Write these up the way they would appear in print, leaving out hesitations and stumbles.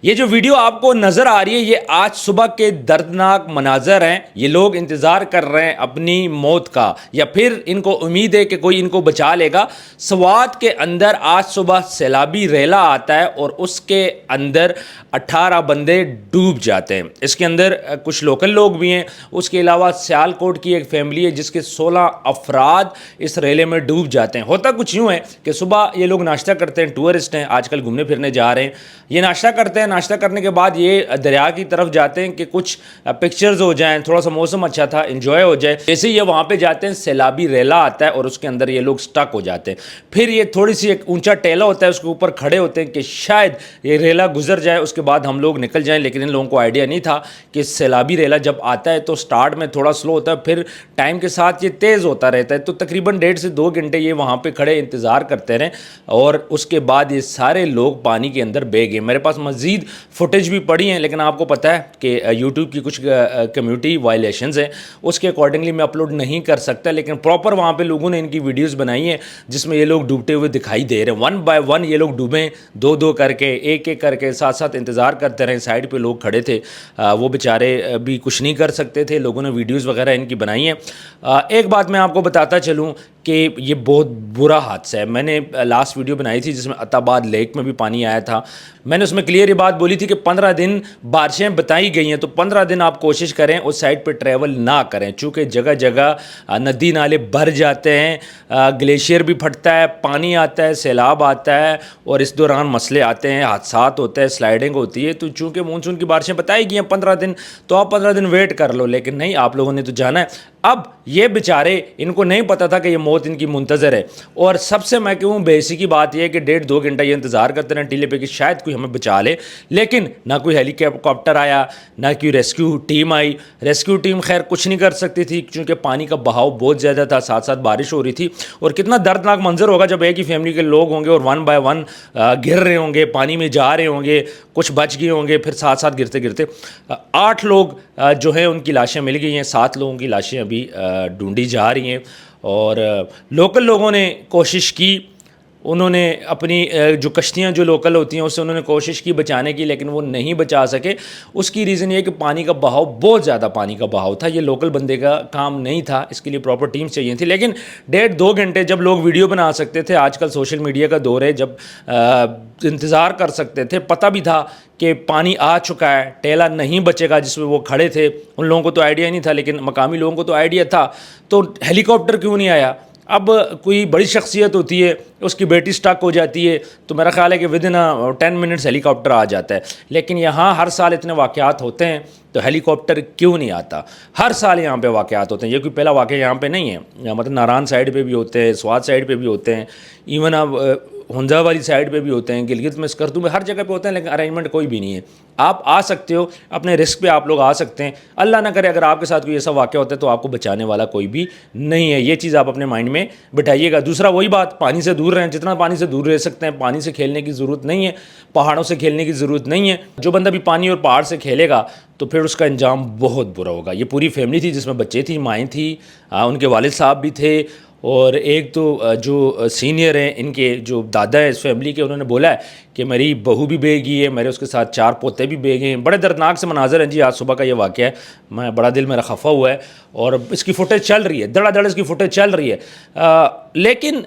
یہ جو ویڈیو آپ کو نظر آ رہی ہے یہ آج صبح کے دردناک مناظر ہیں. یہ لوگ انتظار کر رہے ہیں اپنی موت کا یا پھر ان کو امید ہے کہ کوئی ان کو بچا لے گا. سوات کے اندر آج صبح سیلابی ریلا آتا ہے اور اس کے اندر 18 بندے ڈوب جاتے ہیں. اس کے اندر کچھ لوکل لوگ بھی ہیں. اس کے علاوہ سیالکوٹ کی ایک فیملی ہے جس کے 16 افراد اس ریلے میں ڈوب جاتے ہیں. ہوتا کچھ یوں ہے کہ صبح یہ لوگ ناشتہ کرتے ہیں, ٹورسٹ ہیں, آج کل گھومنے پھرنے جا رہے ہیں. یہ ناشتہ کرتے ہیں, ناشتہ کرنے کے بعد یہ دریا کی طرف جاتے ہیں کہ کچھ پکچرز ہو جائیں, تھوڑا سا موسم اچھا تھا, انجوائے ہو جائے. جیسے یہ وہاں پہ جاتے ہیں سیلابی ریلا آتا ہے اور اس کے اندر یہ لوگ سٹک ہو جاتے ہیں. پھر یہ تھوڑی سی ایک اونچا ٹیلا ہوتا ہے, اس کے اوپر کھڑے ہوتے ہیں کہ شاید یہ ریلا گزر جائے, اس کے بعد ہم لوگ نکل جائیں. لیکن ان لوگوں کو آئیڈیا نہیں تھا کہ سیلابی ریلا جب آتا ہے تو سٹارٹ میں تھوڑا سلو ہوتا ہے, پھر ٹائم کے ساتھ یہ تیز ہوتا رہتا ہے. تو تقریباً 1.5 سے 2 گھنٹے یہ وہاں پہ کھڑے انتظار کرتے رہے اور اس کے بعد یہ سارے لوگ پانی کے اندر بہہ گئے. میرے پاس مزید فوٹیج بھی پڑی ہیں لیکن آپ کو پتہ ہے کہ یوٹیوب کی کچھ کمیونٹی وائلیشنز ہیں, اس کے اکارڈنگلی میں اپلوڈ نہیں کر سکتا. لیکن پراپر وہاں پہ لوگوں نے ان کی ویڈیوز بنائی ہیں جس میں یہ لوگ ڈوبتے ہوئے دکھائی دے رہے ہیں. 1 بائی 1 یہ لوگ ڈوبیں, 2 کر کے, ایک کر کے, ساتھ انتظار کرتے رہے. سائڈ پہ لوگ کھڑے تھے, وہ بیچارے بھی کچھ نہیں کر سکتے تھے. لوگوں نے ویڈیوز وغیرہ ان کی بنائی ہیں. ایک بات میں آپ کو بتاتا چلوں کہ یہ بہت برا حادثہ ہے. میں نے لاسٹ ویڈیو بنائی تھی جس میں عطا آباد لیک میں بھی پانی آیا تھا. میں نے اس میں کلیئر یہ بات بولی تھی کہ 15 دن بارشیں بتائی گئی ہیں, تو 15 دن آپ کوشش کریں اس سائڈ پہ ٹریول نہ کریں, چونکہ جگہ جگہ ندی نالے بھر جاتے ہیں, گلیشیئر بھی پھٹتا ہے, پانی آتا ہے, سیلاب آتا ہے اور اس دوران مسئلے آتے ہیں, حادثات ہوتے ہیں, سلائڈنگ ہوتی ہے. تو چونکہ مونسون کی بارشیں بتائی گئی ہیں 15 دن, تو آپ 15 دن ویٹ کر لو. لیکن نہیں, آپ لوگوں نے تو جانا ہے. اب یہ بیچارے, ان کو نہیں پتا تھا کہ یہ موت ان کی منتظر ہے. اور سب سے میں کہوں بیسک کی بات یہ ہے کہ 1.5-2 گھنٹہ یہ انتظار کرتے رہے ٹیلے پہ کہ شاید کوئی ہمیں بچا لے. لیکن نہ کوئی ہیلی کاپٹر آیا, نہ کوئی rescue team I. Rescue team خیر کچھ نہیں کر سکتی تھی کیونکہ پانی کا بہاؤ بہت زیادہ تھا, ساتھ ساتھ بارش ہو رہی تھی. اور کتنا دردناک منظر ہوگا جب ایک ہی فیملی کے لوگ ہوں گے اور 1 بائی 1 گر رہے ہوں گے, پانی میں جا رہے ہوں گے, کچھ بچ گئے ہوں گے, پھر ساتھ گرتے گرتے 8 لوگ جو ہیں ان کی لاشیں مل گئی ہیں. 7 لوگوں کی لاشیں ابھی ڈھونڈی جا رہی ہیں. اور لوکل لوگوں نے کوشش کی, انہوں نے اپنی جو کشتیاں جو لوکل ہوتی ہیں اس سے انہوں نے کوشش کی بچانے کی, لیکن وہ نہیں بچا سکے. اس کی ریزن یہ کہ پانی کا بہاؤ, بہت زیادہ پانی کا بہاؤ تھا. یہ لوکل بندے کا کام نہیں تھا, اس کے لیے پراپر ٹیم چاہیے تھی. لیکن 1.5-2 گھنٹے جب لوگ ویڈیو بنا سکتے تھے, آج کل سوشل میڈیا کا دور ہے, جب انتظار کر سکتے تھے, پتہ بھی تھا کہ پانی آ چکا ہے, ٹیلا نہیں بچے گا جس میں وہ کھڑے تھے. ان لوگوں کو تو آئیڈیا نہیں تھا, لیکن مقامی لوگوں کو تو آئیڈیا تھا. تو ہیلی کاپٹر کیوں نہیں آیا؟ اب کوئی بڑی شخصیت ہوتی ہے, اس کی بیٹی سٹک ہو جاتی ہے, تو میرا خیال ہے کہ ودن 10 منٹس ہیلی کاپٹر آ جاتا ہے. لیکن یہاں ہر سال اتنے واقعات ہوتے ہیں, تو ہیلی کاپٹر کیوں نہیں آتا؟ ہر سال یہاں پہ واقعات ہوتے ہیں. یہ کوئی پہلا واقعہ یہاں پہ نہیں ہے, مطلب ناران سائڈ پہ بھی ہوتے ہیں, سوات سائڈ پہ بھی ہوتے ہیں, ایون اب ہنزا والی سائڈ پہ بھی ہوتے ہیں, گلگت میں اسکردو میں, ہر جگہ پہ ہوتے ہیں. لیکن ارینجمنٹ کوئی بھی نہیں ہے. آپ آ سکتے ہو, اپنے رسک پہ آپ لوگ آ سکتے ہیں. اللہ نہ کرے اگر آپ کے ساتھ کوئی ایسا واقعہ ہوتا ہے تو آپ کو بچانے والا کوئی بھی نہیں ہے. یہ چیز آپ اپنے مائنڈ میں بٹھائیے گا. دوسرا وہی بات, پانی سے دور رہیں, جتنا پانی سے دور رہ سکتے ہیں. پانی سے کھیلنے کی ضرورت نہیں ہے, پہاڑوں سے کھیلنے کی ضرورت نہیں ہے. جو بندہ بھی پانی اور پہاڑ سے کھیلے گا تو پھر اس کا انجام بہت برا ہوگا. یہ پوری فیملی تھی جس میں بچے تھی, مائیں تھی, ان کے والد صاحب بھی تھے, اور ایک تو جو سینئر ہیں ان کے جو دادا ہیں اس فیملی کے, انہوں نے بولا ہے کہ میری بہو بھی بہہ گئی ہے, میرے اس کے ساتھ 4 پوتے بھی بہہ گئے ہیں. بڑے دردناک سے مناظر ہیں جی. آج صبح کا یہ واقعہ ہے, میں بڑا دل میرا خفا ہوا ہے, اور اس کی فوٹیج چل رہی ہے, دڑا دڑ اس کی فوٹیج چل رہی ہے. لیکن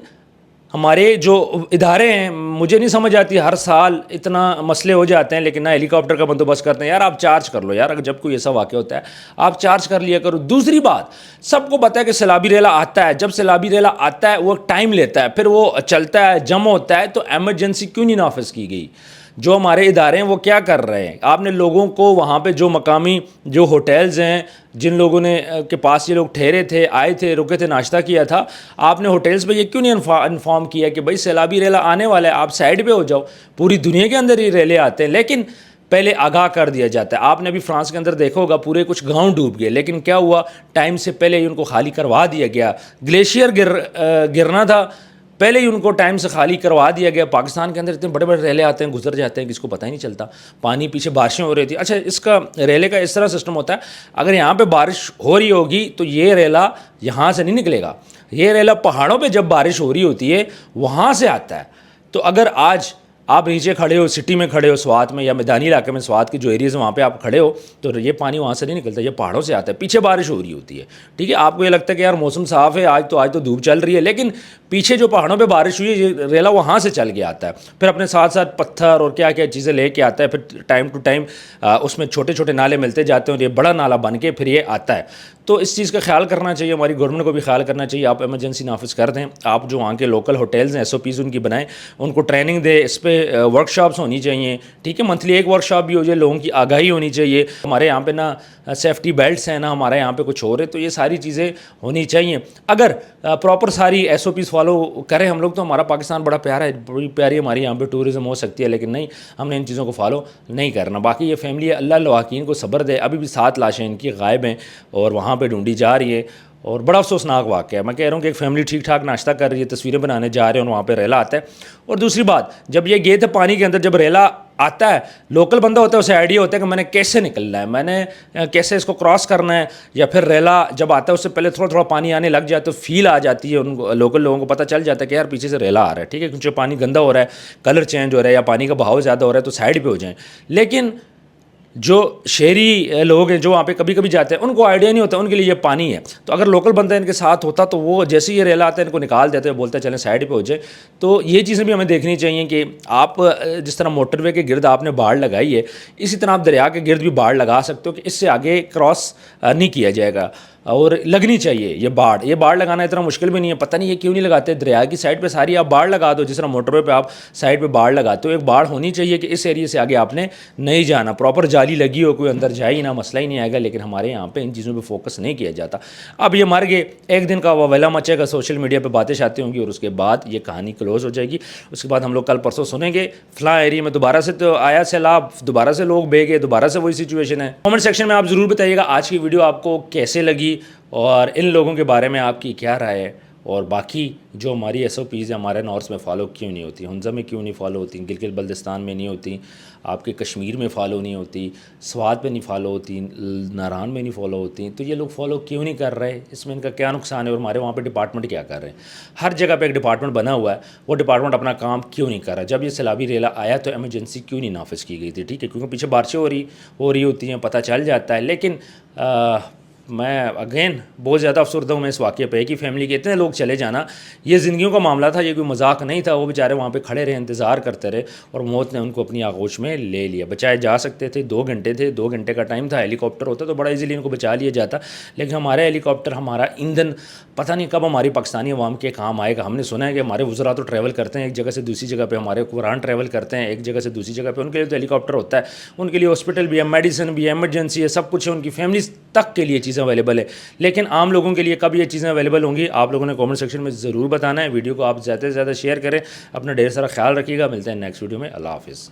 ہمارے جو ادارے ہیں, مجھے نہیں سمجھ آتی, ہر سال اتنا مسئلے ہو جاتے ہیں لیکن نہ ہیلی کاپٹر کا بندوبست کرتے ہیں. یار آپ چارج کر لو یار, اگر جب کوئی ایسا واقعہ ہوتا ہے آپ چارج کر لیا کرو. دوسری بات, سب کو پتہ ہے کہ سیلابی ریلا آتا ہے, جب سیلابی ریلا آتا ہے وہ ٹائم لیتا ہے, پھر وہ چلتا ہے, جمع ہوتا ہے. تو ایمرجنسی کیوں نہیں نافذ کی گئی؟ جو ہمارے ادارے ہیں وہ کیا کر رہے ہیں؟ آپ نے لوگوں کو وہاں پہ جو مقامی جو ہوٹلز ہیں, جن لوگوں نے کے پاس یہ لوگ ٹھہرے تھے, آئے تھے, رکے تھے, ناشتہ کیا تھا, آپ نے ہوٹلز پہ یہ کیوں نہیں انفارم کیا کہ بھائی سیلابی ریلا آنے والا ہے, آپ سائڈ پہ ہو جاؤ؟ پوری دنیا کے اندر یہ ریلے آتے ہیں, لیکن پہلے آگاہ کر دیا جاتا ہے. آپ نے ابھی فرانس کے اندر دیکھا ہوگا, پورے کچھ گاؤں ڈوب گئے, لیکن کیا ہوا, ٹائم سے پہلے ہی ان کو خالی کروا دیا گیا. گلیشیئر گرنا تھا, پہلے ہی ان کو ٹائم سے خالی کروا دیا گیا. پاکستان کے اندر اتنے بڑے بڑے ریلے آتے ہیں, گزر جاتے ہیں, کسی کو پتہ ہی نہیں چلتا. پانی پیچھے بارشیں ہو رہی تھی. اچھا, اس کا ریلے کا اس طرح سسٹم ہوتا ہے, اگر یہاں پہ بارش ہو رہی ہوگی تو یہ ریلا یہاں سے نہیں نکلے گا. یہ ریلا پہاڑوں پہ جب بارش ہو رہی ہوتی ہے وہاں سے آتا ہے. تو اگر آج آپ نیچے کھڑے ہو سٹی میں کھڑے ہو سوات میں یا میدانی علاقے میں سوات کے جو ایریاز ہیں وہاں پہ آپ کھڑے ہو تو یہ پانی وہاں سے نہیں نکلتا, یہ پہاڑوں سے آتا ہے, پیچھے بارش ہو رہی ہوتی ہے, ٹھیک ہے, آپ کو یہ لگتا ہے کہ یار موسم صاف ہے آج تو دھوپ چل رہی ہے, لیکن پیچھے جو پہاڑوں پہ بارش ہوئی ہے یہ ریلا وہاں سے چل کے آتا ہے, پھر اپنے ساتھ ساتھ پتھر اور کیا کیا چیزیں لے کے آتا ہے, پھر ٹائم ٹو ٹائم اس میں چھوٹے چھوٹے نالے ملتے جاتے ہیں اور یہ بڑا نالا بن کے پھر یہ آتا ہے. تو اس چیز کا خیال کرنا چاہیے, ہماری گورنمنٹ کو بھی خیال کرنا چاہیے. آپ ایمرجنسی نافذ کر دیں, آپ جو وہاں کے لوکل ہوٹلز ہیں SOPs ان کی بنائیں, ان کو ٹریننگ دے, اس پہ ورک شاپس ہونی چاہیے, ٹھیک ہے, منتھلی ایک ورک شاپ بھی ہو جائے, لوگوں کی آگاہی ہونی چاہیے. ہمارے یہاں پہ نہ سیفٹی بیلٹس ہیں نہ ہمارے یہاں پہ کچھ اور ہے, تو یہ ساری چیزیں ہونی چاہیے. اگر پراپر ساری SOPs فالو کریں ہم لوگ تو ہمارا پاکستان بڑا پیارا ہے, بڑی پیاری ہماری یہاں پہ ٹورزم ہو سکتی ہے, لیکن نہیں, ہم نے ان چیزوں کو فالو نہیں کرنا. باقی یہ فیملی اللہ لواحقین کو صبر دے, ابھی بھی 7 لاشیں ان کی غائب ہیں اور وہاں پہ ڈھونڈی جا رہی ہے, اور بڑا افسوسناک واقعہ ہے. میں کہہ رہا ہوں کہ ایک فیملی ٹھیک ٹھاک ناشتہ کر رہی ہے, تصویریں بنانے جا رہے ہیں اور وہاں پہ ریلا آتا ہے. اور دوسری بات, جب یہ گئے تھے پانی کے اندر, جب ریلا آتا ہے, لوکل بندہ ہوتا ہے اسے آئیڈیا ہوتا ہے کہ میں نے کیسے نکلنا ہے, میں نے کیسے اس کو کراس کرنا ہے, یا پھر ریلا جب آتا ہے اس سے پہلے تھوڑا تھوڑا پانی آنے لگ جاتا ہے تو فیل آ جاتی ہے, ان کو لوکل لوگوں کو پتہ چل جاتا ہے کہ یار پیچھے سے ریلا آ رہا ہے, ٹھیک ہے, کیونکہ پانی گندا ہو رہا ہے, کلر چینج ہو رہا ہے یا پانی کا بہاؤ زیادہ ہو رہا ہے تو سائڈ پہ ہو جائیں. لیکن جو شہری لوگ ہیں جو وہاں پہ کبھی کبھی جاتے ہیں ان کو آئیڈیا نہیں ہوتا, ان کے لیے یہ پانی ہے. تو اگر لوکل بندہ ان کے ساتھ ہوتا تو وہ جیسے یہ ریلا آتا ہے ان کو نکال دیتے ہیں, بولتے ہیں چلیں سائڈ پہ ہو جائے. تو یہ چیزیں بھی ہمیں دیکھنی چاہیے کہ آپ جس طرح موٹر وے کے گرد آپ نے باڑ لگائی ہے, اسی طرح آپ دریا کے گرد بھی باڑ لگا سکتے ہو کہ اس سے آگے کراس نہیں کیا جائے گا, اور لگنی چاہیے یہ باڑ لگانا اتنا مشکل بھی نہیں ہے. پتہ نہیں یہ کیوں نہیں لگاتے, دریا کی سائڈ پہ ساری آپ باڑ لگا دو, جس طرح موٹر وے پہ آپ سائڈ پہ باڑ لگاتے ہو, ایک باڑ ہونی چاہیے کہ اس ایریے سے آگے آپ نے نہیں جانا. پراپر جالی لگی ہو, کوئی اندر جائے ہی نہ, مسئلہ ہی نہیں آئے گا. لیکن ہمارے یہاں پہ ان چیزوں پہ فوکس نہیں کیا جاتا. اب یہ مر گئے, ایک دن کا واویلا مچے گا, سوشل میڈیا پہ باتیں شاتیں ہوں گی, اور اس کے بعد یہ کہانی کلوز ہو جائے گی. اس کے بعد ہم لوگ کل پرسوں سنیں گے فلاں ایریے میں دوبارہ سے تو آیا سیلاب, دوبارہ سے لوگ بہہ گئے, دوبارہ سے وہی سچویشن ہے. کامنٹ سیکشن میں آپ ضرور بتائیے گا آج کی ویڈیو آپ کو کیسے لگی اور ان لوگوں کے بارے میں آپ کی کیا رائے ہے, اور باقی جو ہماری SOPs ہیں ہمارے نارتھ میں فالو کیوں نہیں ہوتی, ہنزا میں کیوں نہیں فالو ہوتی, گلگت بلتستان میں نہیں ہوتی, آپ کے کشمیر میں فالو نہیں ہوتی, سوات میں نہیں فالو ہوتی, ناران میں نہیں فالو ہوتی. تو یہ لوگ فالو کیوں نہیں کر رہے, اس میں ان کا کیا نقصان ہے, اور ہمارے وہاں پہ ڈپارٹمنٹ کیا کر رہے ہیں. ہر جگہ پہ ایک ڈپارٹمنٹ بنا ہوا ہے, وہ ڈپارٹمنٹ اپنا کام کیوں نہیں کر رہا. جب یہ سیلابی ریلا آیا تو ایمرجنسی کیوں نہیں نافذ کی گئی تھی, ٹھیک ہے, کیونکہ پیچھے بارشیں ہو رہی ہوتی ہیں, پتہ چل جاتا ہے. لیکن میں اگین بہت زیادہ افسردہ ہوں میں اس واقعے پہ کہ فیملی کے اتنے لوگ چلے جانا, یہ زندگیوں کا معاملہ تھا, یہ کوئی مذاق نہیں تھا. وہ بیچارے وہاں پہ کھڑے رہے, انتظار کرتے رہے, اور موت نے ان کو اپنی آغوش میں لے لیا. بچائے جا سکتے تھے, 2 گھنٹے تھے, 2 گھنٹے کا ٹائم تھا. ہیلی کاپٹر ہوتا تو بڑا ایزیلی ان کو بچا لیا جاتا, لیکن ہمارا ہیلی کاپٹر, ہمارا ایندھن پتہ نہیں کب ہماری پاکستانی عوام کے کام آئے گا. ہم نے سنا ہے کہ ہمارے وزراء تو ٹریول کرتے ہیں ایک جگہ سے دوسری جگہ پہ, ہمارے حکمران ٹریول کرتے ہیں ایک جگہ سے دوسری جگہ پہ, ان کے لیے تو ہیلی کاپٹر ہوتا ہے, ان کے لیے ہاسپٹل بھی ہے, میڈیسن بھی ہے, ایمرجنسی ہے, سب کچھ ہے, ان کی فیملیز تک کے لیے چیزیں اویلیبل ہے. لیکن عام لوگوں کے لیے کب یہ چیزیں اویلیبل ہوں گی, آپ لوگوں نے کامنٹ سیکشن میں ضرور بتانا ہے. ویڈیو کو آپ زیادہ سے زیادہ شیئر کریں, اپنا ڈھیر سارا خیال رکھیے گا. ملتے ہیں نیکسٹ ویڈیو میں. اللہ حافظ.